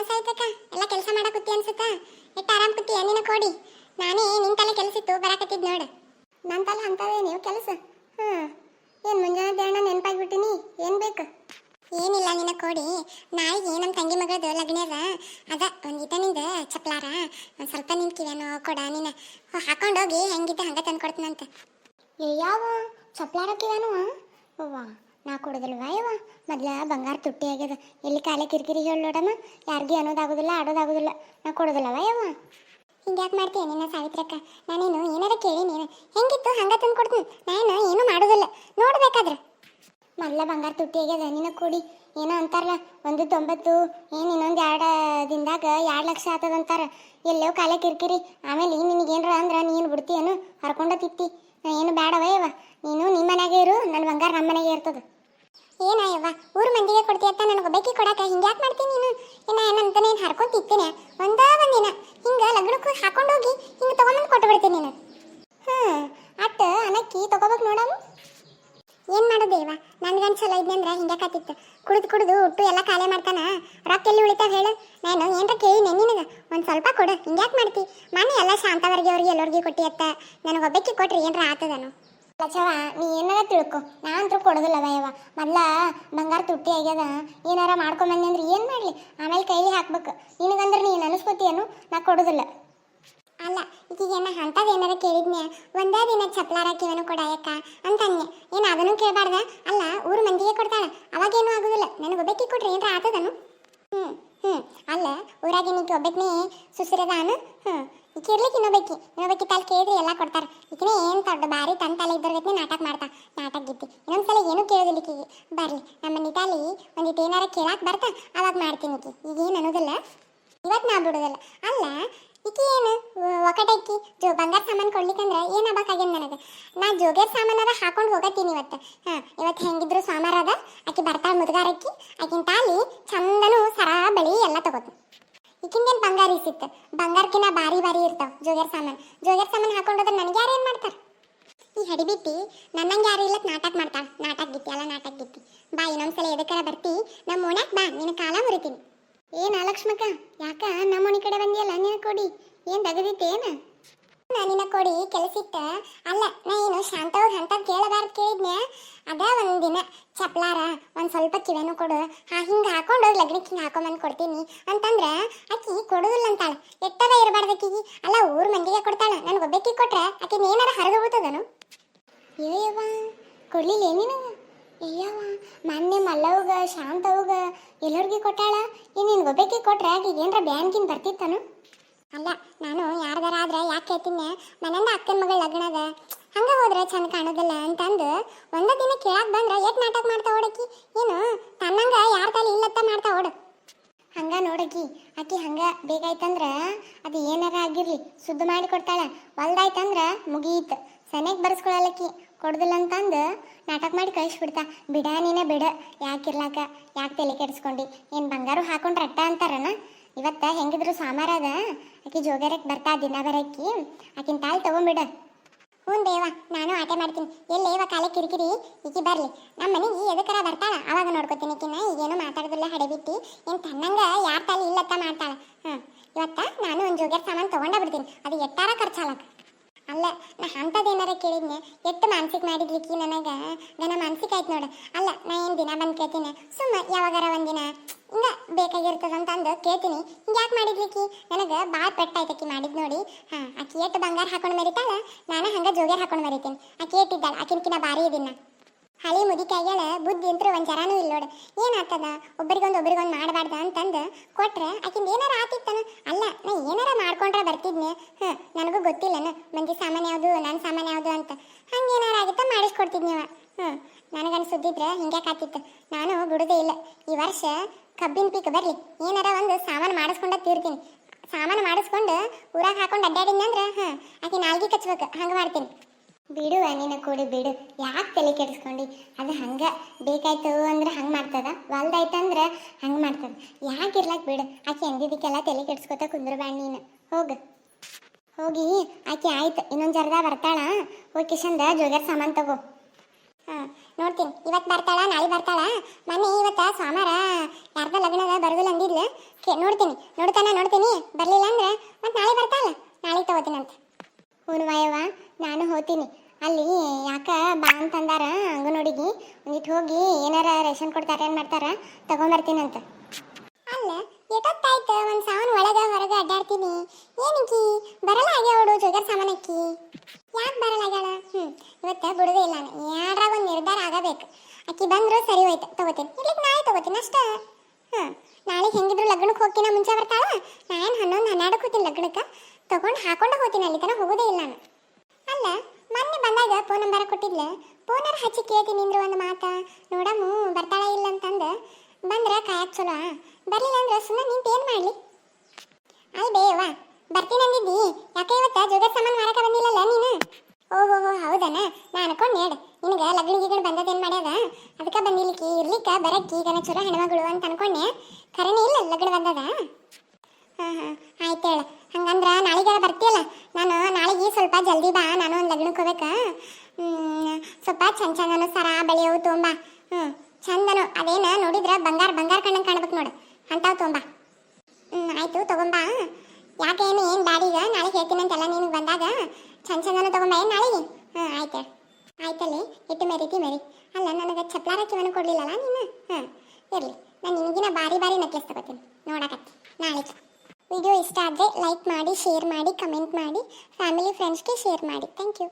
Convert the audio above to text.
ಸಾಯ್ತಕ್ಕ ಎಲ್ಲ ಕೆಲಸ ಮಾಡಕತ್ತಿ ಅನ್ಸುತ್ತ. ಎಷ್ಟು ಆರಾಮ್ ಕೂತಿ ನಿನ್ನ ಕೋಡಿ. ನಾನೇ ನಿನ್ ತಲೆ ಕೆಲಸಿತ್ತು ಬರಾಕತ್ತಿದ್ ನೋಡು. ನನ್ನ ತಲೆ ಅಂತವೇ ನೀವು ಕೆಲಸ. ಏನು ಮುಂಜಾನೆ ದೇಣ ನೆನಪಾಗ್ಬಿಟ್ಟಿನಿ. ಏನು ಬೇಕು? ಏನಿಲ್ಲ ನಿನ್ನ ಕೋಡಿ. ನಾಳೆಗೆ ನಮ್ಮ ತಂಗಿ ಮಗಳದು ಲಗ್ನ ಅದ ಒಂದಿಟ ನಿಂದ ಚಪ್ಲಾರ ಒಂದು ಸ್ವಲ್ಪ ನಿನ್ ಕಿವೇನೋ ಕೊಡ ನೀನು ಹಾಕೊಂಡೋಗಿ ಹೆಂಗಿದ್ದ ಹಂಗೆ ತಂದು ಕೊಡ್ತೀನಂತ. ಯಾವ ಚಪ್ಲಾರ ಕಿವೇನು? ಅವ್ವ ನಾ ಕೊಡೋದಿಲ್ವಾ ಯವ್ವ? ಮೊದ್ಲ ಬಂಗಾರ ತುಟ್ಟಿ ಆಗ್ಯದ. ಎಲ್ಲಿ ಕಾಲೇ ಕಿರಿಕಿರಿ ಹೇಳಿ ನೋಡಮ್ಮ. ಯಾರಿಗೂ ಅನ್ನೋದಾಗೋದಿಲ್ಲ ಆಡೋದಾಗೋದಿಲ್ಲ. ನಾ ಕೊಡೋದಿಲ್ಲವ ಯವ್ವ. ಹಿಂಗ್ಯಾಕೆ ಮಾಡ್ತೀಯ ನಿನ್ನ ಸಾವಿತ್ರಕ್ಕ? ನಾನೇನು ಏನಾರ ಕೇಳಿ ನೀನು ಹೆಂಗಿತ್ತು ಹಂಗೆ ತಂದು ಕೊಡ್ತೀನಿ. ನಾನು ಏನು ಮಾಡೋದಿಲ್ಲ ನೋಡ್ಬೇಕಾದ್ರೆ. ಮೊದಲ ಬಂಗಾರ ತುಟ್ಟಿ ಆಗ್ಯದ ನಿನ್ನ ಕೂಡಿ. ಏನೋ ಅಂತಾರಲ್ಲ 1.90 ಏನು ಇನ್ನೊಂದು 2 ದಿನದಾಗ 2 ಲಕ್ಷ ಆಗ್ತದಂತಾರ. ಎಲ್ಲೋ ಕಾಲೇ ಕಿರಿಕಿರಿ. ಆಮೇಲೆ ನಿನಗೇನ್ರ ಅಂದ್ರೆ ನೀನು ಬಿಡ್ತೀಯೇನು ಹರ್ಕೊಂಡ ತಿತ್ತಿ. ಏನು ಬೇಡವ ಯವ್ವ. ನೀನು ನಿಮ್ಮ ಮನೆಯಾಗೆ ಇರು, ನನ್ನ ಬಂಗಾರ ನಮ್ಮ ಮನೆಗೆ ಇರ್ತದೆ. ಏನಯ್ಯವ್ವ ಊರು ಮಂದಿಗೆ ಕೊಡ್ತೀಯ ಅಂತ ನನಗೆ ಒಬ್ಬಾಕಿ ಕೊಡಾಕ ಹಿಂಗ್ಯಾಕೆ ಮಾಡ್ತೀನಿ ನೀನು? ಏನಂತಾನೆ ಏನು ಹರ್ಕೊಂಡು ತಿತ್ತೀನಿ ಒಂದಿನ ಹಿಂಗೆ ಲಗ್ನಕ್ಕೆ ಹಾಕೊಂಡೋಗಿ ಹಿಂಗೆ ತೊಗೊಂಬಂದು ಕೊಟ್ಟು ಬಿಡ್ತೀನಿ ನೀನು. ಅಟ್ಟು ಅನಕ್ಕಿ ತೊಗೋಬೇಕು ನೋಡಮ್ಮ. ಏನು ಮಾಡೋದೇವ? ನನ್ನ ಗಂಡ ಚಲೋ ಇದ್ನಂದ್ರೆ ಹಿಂಗ್ಯಾಕಾತಿತ್ತು. ಕುಡಿದು ಹುಟ್ಟು ಎಲ್ಲ ಖಾಲಿ ಮಾಡ್ತಾನ. ರೊಕ್ಕ ಎಲ್ಲಿ ಉಳಿತಾವ ಹೇಳು? ನಾನು ಏನರ ಕೇಳಿನೆ ನಿನಗೆ ಒಂದು ಸ್ವಲ್ಪ ಕೊಡು. ಹಿಂಗ್ಯಾಕೆ ಮಾಡ್ತಿ? ಮನೆ ಎಲ್ಲ ಶಾಂತವರ್ಗಿ ಅವ್ರಿಗೆ ಎಲ್ಲರಿಗೆ ಕೊಟ್ಟಿ ಅತ್ತ. ನನಗೆ ಒಬ್ಬಾಕಿ ಕೊಟ್ರಿ ಏನರ ಆತದನು? ಲಚವ ನೀ ಏನಾರ ತಿಳ್ಕೊ. ನಾ ಅಂತೂ ಕೊಡೋದಿಲ್ಲವ ಯವ್ವ. ಮೊದ್ಲ ಬಂಗಾರ ತುಟ್ಟಿ ಆಗ್ಯದ. ಏನಾರ ಮಾಡ್ಕೊಂಬಂದಿ ಅಂದ್ರೆ ಏನು ಮಾಡಲಿ? ಆಮೇಲೆ ಕೈಲಿ ಹಾಕ್ಬೇಕು. ನಿನಗಂದ್ರೆ ನೀನು ಅನಿಸ್ಕೋತೀಯೇನು? ನಾ ಕೊಡೋದಿಲ್ಲ. ಅಲ್ಲ ಈಗೇನ ಅಂಥದ್ದು ಏನಾರ ಕೇಳಿದ್ನೆ ಒಂದೇ ದಿನ ಚಪ್ಲಾರ ಕಿವನು ಕೊಡಾಯಕ್ಕ ಅಂತನ್ನೆ. ಏನು ಅದನ್ನು ಕೇಳಬಾರ್ದ? ಅಲ್ಲ ಊರು ಮಂದಿಗೆ ಕೊಡ್ತಾಳೆ ಅವಾಗೇನು ಆಗೋದಿಲ್ಲ. ನನಗೆ ಒಬ್ಬಾಕಿ ಕೊಟ್ರಿ ಏನರ ಆತದನು? ಅಲ್ಲ ಊರಾಗೆ ನಿಂಗೆ ಒಬ್ಬಾಕಿನೇ ಸುಸಿರದಾನು. ಈಕೆ ಇರ್ಲಿಕ್ಕೆ ಇನ್ನೊಬ್ಬಾಕಿ ತಾಲಿ ಕೇಳಿದ್ರಿ ಎಲ್ಲ ಕೊಡ್ತಾರೆ. ಈಕಿನೇ ಏನು ದೊಡ್ಡ ಬಾರಿ ತನ್ನ ತಲೆ ಇದ್ದವ್ರಿಗೆ ನಾಟಕ ನಾಟಕ ಗಿತ್ತಿ. ಇನ್ನೊಂದ್ಸಲ ಏನೂ ಕೇಳೋದಿಲ್ಲ ಈಕಿಗೆ. ಬರ್ರಿ ನಮ್ಮ ನಿತಾಲಿ ಒಂದಿಟ್ಟು ಏನಾರ ಕೇಳಾಕ್ ಬರ್ತಾ ಅವಾಗ ಮಾಡ್ತೀನಿ. ಈಗೇನು ಅನ್ನೋದಿಲ್ಲ. ಇವತ್ತು ನಾ ಬಿಡೋದಿಲ್ಲ. ಅಲ್ಲ ಈಕಿ ಏನು ಒಕಟಕ್ಕಿ ಬಂಗಾರ ಸಾಮಾನು ಕೊಡ್ಲಿಕ್ಕಂದ್ರೆ ಏನು ಆಗ್ಬೇಕಾಗ್ಯದ ನನಗೆ? ನಾ ಜೋಗೇರ್ ಸಾಮಾನಾರ ಹಾಕೊಂಡು ಹೋಗತ್ತೀನಿ ಇವತ್ತು. ಇವತ್ತು ಹೆಂಗಿದ್ರು ಸೋಮವಾರ ಅದ. ಆಕಿ ಬರ್ತಾಳೆ ಮುದ್ಗಾರಕ್ಕಿ. ಆಕಿನ ತಾಲಿ ಚಂದನು ಸರ ಬಳಿ ಎಲ್ಲ ತಗೋತೀನಿ. ಈಕಿಂದೇನು ಬಂಗಾರ ಇಸಿತ್ತು. ಬಂಗಾರಕ್ಕಿನ ಬಾರಿ ಇರ್ತಾವ ಜೋಗೇರ್ ಸಾಮಾನು ಹಾಕೊಂಡೋದ್ರೆ ನನಗೆ ಯಾರು ಏನು ಮಾಡ್ತಾರೆ? ಈ ಹಡಿಬಿಟ್ಟಿ ನನ್ನಂಗೆ ಯಾರು ಇಲ್ಲ ನಾಟಕ ಮಾಡ್ತಾಳೆ. ನಾಟಕ ಗಿತ್ತಿ ಎಲ್ಲ ನಾಟಕ ಗಿತ್ತಿ. ಬಾ ಇನ್ನೊಂದ್ಸಲ ಎದಕ್ಕಾರ ಬರ್ತಿ ನಮ್ಮ ಓಣ್ಯಾಕ ಬಾ, ನಿನ್ನ ಕಾಲ ಮುರಿತೀನಿ. ಏನ ಲಕ್ಷ್ಮಕ್ಕ ಯಾಕ ನಮ್ಮ ಮನೆ ಕಡೆ ಬಂದಿಯಲ್ಲ? ನಿನ್ನ ಕೊಡಿ ಏನು ತಗದಿತ್ತೇನ? ನಿನ್ನ ಕೊಡಿ ಕೆಲಸಿತ್ತ. ಅಲ್ಲ ನಾ ಏನು ಶಾಂತವ್ರು ಅಂಥದ್ದು ಕೇಳಬಾರ್ದು ಕೇಳಿದ್ನೆ. ಅದ ಒಂದಿನ ಚಪ್ಲಾರ ಒಂದು ಸ್ವಲ್ಪ ಕಿವೇನು ಕೊಡು. ಹಿಂಗೆ ಹಾಕೊಂಡೋಗಿ ಲಗ್ನಕ್ಕೆ ಹಿಂಗೆ ಹಾಕೊಂಬಂದು ಕೊಡ್ತೀನಿ ಅಂತಂದ್ರೆ ಆಕಿ ಕೊಡೋದಿಲ್ಲ ಅಂತಾಳೆ. ಎಟ್ಟದ ಇರಬಾರ್ದು ಆಕಿಗೆ. ಅಲ್ಲ ಊರು ಮಂದಿಗೆ ಕೊಡ್ತಾಳೆ. ನನಗೆ ಒಬ್ಬಾಕಿ ಕೊಟ್ರೆ ಆಕಿನ ಏನಾರ ಹರಿದು ಬಿಡ್ತದನು? ಏಯವ್ವ ಕೊಡ್ಲಿಲ್ಲ ಏನಿನ? ಅಯ್ಯವ್ವ ಮೊನ್ನೆ ಮಲ್ಲವ್ಗ ಶಾಂತವ್ಗ ಎಲ್ಲರಿಗೂ ಕೊಟ್ಟಾಳ. ನಿನ್ಗೆ ಒಬ್ಬಾಕಿ ಕೊಟ್ರೆ ಆಕಿಗೆ ಏನರ ಬ್ಯಾನ್ಕಿನ್ ಬರ್ತಿತ್ತನು? ಅಲ್ಲ ನಾನು ಯಾರ್ದಾರ ಆದ್ರೆ ಯಾಕೆ ಕೇಳ್ತೀನಿ? ಮನೆಯಿಂದ ಅಕ್ಕನ ಮಗಳ ಲಗ್ನ ಅದ, ಹಂಗೆ ಹೋದ್ರೆ ಚಂದ ಕಾಣೋದಿಲ್ಲ ಅಂತಂದು ಒಂದೇ ದಿನ ಕೇಳಕ್ಕೆ ಬಂದ್ರೆ ಎಷ್ಟು ನಾಟಕ ಮಾಡ್ತಾ ಓಡಕಿ. ಏನು ತನ್ನಂಗ ಯಾರ ತಲೆ ಇಲ್ಲತ್ತ ಮಾಡ್ತಾ ಓಡು. ಹಂಗ ನೋಡಕಿ ಆಕಿ ಹಂಗ ಬೇಕಾಯ್ತಂದ್ರೆ ಅದು ಏನಾರ ಆಗಿರ್ಲಿ ಸುದ್ದಿ ಮಾಡಿ ಕೊಡ್ತಾಳೆ. ಹೊಲ್ದಾಯ್ತಂದ್ರೆ ಮುಗೀತು. ಸನೇಗೆ ಬರ್ಸ್ಕೊಳಲ್ಲಕ್ಕಿ. ಕೊಡುದಿಲ್ಲ ಅಂತಂದು ನಾಟಕ ಮಾಡಿ ಕಳಿಸ್ಬಿಡ್ತಾ. ಬಿಡ ನೀನೇ ಬಿಡ. ಯಾಕಿರ್ಲಾಕ ಯಾಕೆ ತಲೆ ಕೆಡಿಸ್ಕೊಂಡು? ಏನು ಬಂಗಾರ ಹಾಕೊಂಡ್ರೆ ಅಟ್ಟ ಅಂತಾರನ? ಇವತ್ತು ಹೆಂಗಿದ್ರು ಸೋಮವಾರ ಅದ. ಆಕಿ ಜೋಗ್ಯಾರಕ್ಕೆ ಬರ್ತಾ ದಿನ ಬರಕ್ಕಿ. ಆಕಿನ ತಾಳಿ ತೊಗೊಂಬಿಡ. ಹ್ಞೂ ದೇವ ನಾನು ಆಟೆ ಮಾಡ್ತೀನಿ. ಎಲ್ಲೇವ ಕಾಲೇ ಕಿರಿಕಿರಿ ಈಕಿ ಬರಲಿ ನಮ್ಮ ಮನೆಗೆ ಎದಕ್ಕರ ಬರ್ತಾಳ ಅವಾಗ ನೋಡ್ಕೊತೀನಿ. ಈಕಿನ ಈಗೇನು ಮಾತಾಡೋದಿಲ್ಲ ಹಡೆಬಿಟ್ಟು. ಏನು ತನ್ನಂಗೆ ಯಾರ ತಾಲಿ ಇಲ್ಲತ್ತ ಮಾಡ್ತಾಳೆ. ಇವತ್ತ ನಾನು ಒಂದು ಜೋಗ್ಯಾರ ಸಾಮಾನು ತೊಗೊಂಡ ಬಿಡ್ತೀನಿ. ಅದು ಎಟ್ಟಾರ ಖರ್ಚಾಲಕ್ಕ. ಅಲ್ಲ ನಾ ಅಂಥದ್ದು ಏನಾರ ಕೇಳಿದ್ನೆ ಎಷ್ಟು ಮಾನಸಿಕ ಮಾಡಿದ್ಲಿಕ್ಕಿ ನನಗೆ ನನ್ನ ಮಾನಸಿಕ ಆಯ್ತು ನೋಡು. ಅಲ್ಲ ನಾ ಏನು ದಿನ ಬಂದು ಕೇಳ್ತೀನಿ ಸುಮ್ಮ ಯಾವಾಗಾರ ಒಂದಿನ ಹಿಂಗೆ ಬೇಕಾಗಿರ್ತದಂತಂದು ಕೇಳ್ತೀನಿ. ಹಿಂಗೆ ಯಾಕೆ ಮಾಡಿದ್ಲಿಕ್ಕಿ ನನಗೆ ಭಾಳ ಪೆಟ್ಟಾಯ್ತಕ್ಕಿ ಮಾಡಿದ್ ನೋಡಿ. ಆಕಿ ಎಷ್ಟು ಬಂಗಾರ ಹಾಕೊಂಡು ಮರಿತಾಳ, ನಾನು ಹಂಗೆ ಜೋಗ್ಯಾರ ಹಾಕೊಂಡು ಮರಿತೀನಿ. ಆಕಿ ಏಟಿದ್ದಾಳೆ ಆಕಿನ್ಕಿನ ಭಾರಿ ಇದೀನಿ. ಹಳಿ ಮುದಿಕಾಗ್ಯಾಳ ಬುದ್ಧಿ ಅಂತೂ ಒಂದು ಜರಾನೂ ಇಲ್ಲ ನೋಡು. ಏನಾಗ್ತದ ಒಬ್ಬರಿಗೊಂದು ಮಾಡಬಾರ್ದ ಅಂತಂದು ಕೊಟ್ರೆ ಆಕಿಂದ ಏನಾರ ಆತಿತ್ತನ? ಅಲ್ಲ ನಾ ಏನಾರ ಮಾಡ್ಕೊಂಡ್ರೆ ಬರ್ತಿದ್ನೆ. ನನಗೂ ಗೊತ್ತಿಲ್ಲನ ಮಂದಿ ಸಾಮಾನು ಯಾವುದು ನನ್ನ ಸಾಮಾನು ಯಾವುದು ಅಂತ. ಹಂಗೆ ಏನಾರ ಆಗಿತ್ತ ಮಾಡಿಸ್ಕೊಡ್ತಿದ್ನಿವ. ನನಗನ್ಸುದ್ದಿದ್ರೆ ಹಿಂಗ್ಯಾಕೆ ಆತಿತ್ತು. ನಾನು ಬಿಡೋದೇ ಇಲ್ಲ. ಈ ವರ್ಷ ಕಬ್ಬಿನ ಪೀಕ್ ಬರಲಿ ಏನಾರ ಒಂದು ಸಾಮಾನು ಮಾಡಿಸ್ಕೊಂಡ ತೀರ್ತೀನಿ. ಸಾಮಾನು ಮಾಡಿಸ್ಕೊಂಡು ಊರಾಗ ಹಾಕೊಂಡು ಅಡ್ಡಾಡಿದ್ನಂದ್ರೆ ಆಕಿ ನಾಲ್ಗೆ ಕಚ್ಬೇಕು. ಹಂಗೆ ಮಾಡ್ತೀನಿ. ಬಿಡುವ ನಿನ್ನ ಕೂಡಿ ಬಿಡು. ಯಾಕೆ ತಲೆ ಕೆಡಿಸ್ಕೊಂಡು? ಅದು ಹಂಗೆ ಬೇಕಾಯ್ತು ಅಂದ್ರೆ ಹಂಗೆ ಮಾಡ್ತದ, ಹೊಲ್ದಾಯ್ತಂದ್ರೆ ಹಂಗೆ ಮಾಡ್ತದ. ಯಾಕೆ ಇರ್ಲಾಕ್ ಬಿಡು. ಆಕೆ ಅಂದಿದ್ದಕ್ಕೆಲ್ಲ ತಲೆ ಕೆಡಿಸ್ಕೊತ ಕುಂದ್ರಬೇಡ ನೀನು. ಹೋಗಿ ಆಕೆ ಆಯ್ತು ಇನ್ನೊಂದು ಜರ್ದ ಬರ್ತಾಳ. ಹೋಗಿ ಕಿಶಂದ ಜೋಗ್ಯಾರ ಸಾಮಾನು ತಗೋ. ನೋಡ್ತೀನಿ ಇವತ್ತು ಬರ್ತಾಳ ನಾಳೆ ಬರ್ತಾಳ ಮೊನ್ನೆ ಇವತ್ತ ಸೋಮವಾರ ಯಾರ್ದ ಲಗ್ನದ ಬರೋದಿಲ್ಲ ಅಂದಿದ್ಲು ನೋಡ್ತೀನಿ ಬರ್ಲಿಲ್ಲ ಅಂದ್ರೆ ಮತ್ತೆ ನಾಳೆ ಬರ್ತಾಳ ನಾಳೆ ತಗೋತೀನಂತ ಹ್ಞೂ ವಾಯವ್ವ ನಾನು ಹೋಗ್ತೀನಿ ಅಲ್ಲಿ ಯಾಕ ಬಾ ಅಂತಂದಾರ ಅಂಗನೋಡಿಗೆ ಒಂದಿಟ್ಟು ಹೋಗಿ ಏನಾರ ರೇಷನ್ ಕೊಡ್ತಾರ ಏನು ಮಾಡ್ತಾರ ತಗೊಂಬರ್ತೀನಂತ ಅಲ್ಲ ಎಷ್ಟೊತ್ತಾಯ್ತು ಒಂದು ಸಾವನ್ ಒಳಗೆ ಹೊರಗೆ ಅಡ್ಡಾಡ್ತೀನಿ ಏನಕ್ಕಿ ಬರಲ್ಲ ಆಗ್ಯಾವಡು ಜೋಗರ್ ಸಾಮಾನಕ್ಕಿ ಯಾಕೆ ಬರಲ್ಲ ಆಗ್ಯಾಳ ಇವತ್ತು ಬಿಡುದೇ ಇಲ್ಲ ನಾನು ಯಾರಾಗ ಒಂದು ನಿರ್ಧಾರ ಆಗಬೇಕು ಅಕ್ಕಿ ಬಂದ್ರು ಸರಿ ಹೋಯ್ತು ತಗೋತೀನಿ ಇಲ್ಲಿಗೆ ನಾಳೆ ತಗೋತೀನಿ ಅಷ್ಟೇ ನಾಳೆ ಹೆಂಗಿದ್ರು ಲಗ್ನಕ್ಕೆ ಹೋಗ್ತೀನ ಮುಂಚೆ ಬರ್ತಾಳ ನಾನು 11-12 ಹೋಗ್ತೀನಿ ಲಗ್ನಕ್ಕೆ ತಗೊಂಡು ಹಾಕೊಂಡು ಹೋಗ್ತೀನಿ ಅಲ್ಲಿ ತನಕ ಹೋಗೋದೇ ಇಲ್ಲ ನಾನು ಅಲ್ಲ ಮೊನ್ನೆ ಬಂದಾಗ ಫೋನ್ ನಂಬರ್ ಕೊಟ್ಟಿದ್ಲ ಫೋನರ್ ಹಚ್ಚಿ ಕೇಳ್ತೀನಿ ಅಂದ್ರೆ ಒಂದು ಮಾತಾ ನೋಡಮ್ಮು ಬರ್ತಾಳ ಇಲ್ಲ ಅಂತಂದು ಬಂದ್ರೆ ಕಾಯಕ್ ಚಲೋ ಬರ್ಲಿಲ್ಲ ಅಂದ್ರೆ ಸುಮ್ಮನೆ ನಿಂತು ಏನು ಮಾಡಲಿ ಅಲ್ಲಿ ಬೇವಾ ಬರ್ತೀನಿ ಅಂದಿದ್ದಿ ಯಾಕೆ ಇವತ್ತು ಜೋಗರ್ ಸಾಮಾನು ಮಾರಕ ಬಂದಿಲ್ಲಲ್ಲ ನೀನು ಓಹೋ ಹೌದನ ನಾನು ಅನ್ಕೊಂಡು ಹೇಳು ನಿನಗೆ ಲಗ್ನಿಗೆ ಬಂದದೇನು ಮಾಡ್ಯದ ಅದಕ್ಕೆ ಬಂದಿಲ್ಲಿಕ್ಕಿ ಇರ್ಲಿಕ್ಕೆ ಬರಕ್ಕಿ ಈಗನ ಚಲೋ ಹೆಣ್ಮಗಳು ಅಂತ ಅನ್ಕೊಂಡೆ ಖರೇನೇ ಇಲ್ಲ ಲಗ್ನ ಬಂದದ ಹಾಂ ಆಯ್ತು ಹೇಳು ಹಂಗಂದ್ರೆ ನಾಳೆಗೆ ಬರ್ತೀಯಲ್ಲ ನಾನು ನಾಳೆಗೆ ಸ್ವಲ್ಪ ಜಲ್ದಿ ಬಾ ನಾನು ಒಂದು ಲಗ್ನಕ್ಕೆ ಹೋಗ್ಬೇಕಾ ಸ್ವಲ್ಪ ಚಂದನು ಸರ ಬೆಳೆಯವು ತೊಂಬ ಚಂದನು ಅದೇನು ನೋಡಿದ್ರೆ ಬಂಗಾರ ಕಣ್ಣಂಗೆ ಕಾಣ್ಬೇಕು ನೋಡು ಅಂತಾವ್ ತೊಂಬ ಆಯಿತು ತಗೊಂಬಾ ಯಾಕೇನು ಏನು ಬ್ಯಾಡೀಗ ನಾಳೆ ಹೇಳ್ತೀನಂತೆಲ್ಲ ನೀನು ಬಂದಾಗ ಚಂದನು ತಗೊಂಬ ಏನು ನಾಳೆಗೆ ಆಯ್ತು ಆಯ್ತಲ್ಲಿ ಇಟ್ಟು ಮೆರಿ ಅಲ್ಲ ನನಗೆ ಚಪ್ಲಾರ ಕಿವನು ಕೊಡಲಿಲ್ಲಲ್ಲ ನೀನು ಇರಲಿ ನಾನು ನಿನಗಿನ ಬಾರಿ ನೆಕ್ಲೆಸ್ ತಗೋತೀನಿ ನೋಡಕತ್ತಿ ನಾಳೆ ವಿಡಿಯೋ ಇಷ್ಟ ಆದರೆ ಲೈಕ್ ಮಾಡಿ ಶೇರ್ ಮಾಡಿ ಕಮೆಂಟ್ ಮಾಡಿ ಫ್ಯಾಮಿಲಿ ಫ್ರೆಂಡ್ಸ್ಗೆ ಶೇರ್ ಮಾಡಿ ಥ್ಯಾಂಕ್ ಯು